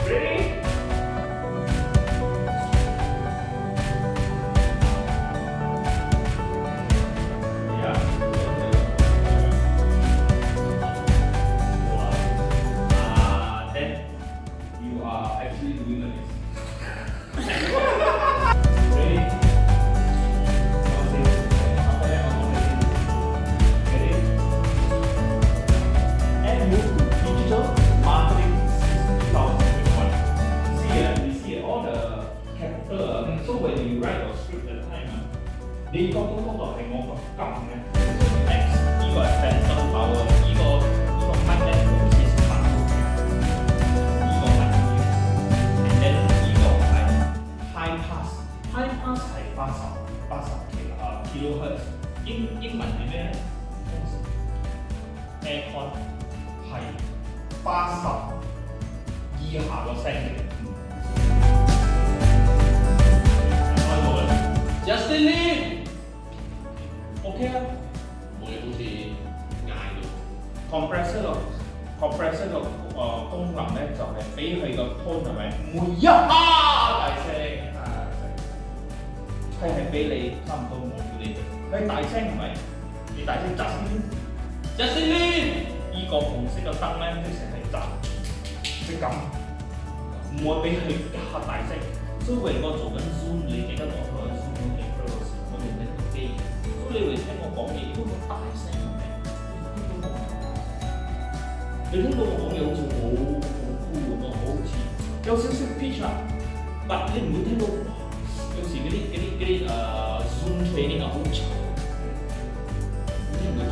Ready? Then you are actually doing this. Ready? And move to digital marketing since 2021. See, we see all the character. So when you write your script at the time, 你覺得嗰個係我個撳嘅 X， 呢個係 phantom power， 呢個 mic accuracy 係8，呢個係，and then 呢個係 high pass，high pass 係80 kilohertz， 英文係咩咧？ aircon 係80以下個聲嘅。開到啦 ，Justin Lee。OK 啊，我哋好似嗌到 compressor 個功能咧，就係俾佢個 tone 係咪每一下大聲啊！佢係俾你差唔多冇叫你，佢大聲係咪？你大聲Justin Lee， 呢個紅色嘅燈咧，即成係即咁，唔會俾佢加大聲。所以我做緊 Zoom， 你記得我做緊 Zoom 嘅 Pro 嘅時候，我用緊個機。你會聽我講嘢，都好大聲嘅，你聽到我講嘢好似好酷咁啊，好似有少少 pitch 啊，但你唔會聽到有時嗰啲Zoom training 啊好嘈，你聽唔到。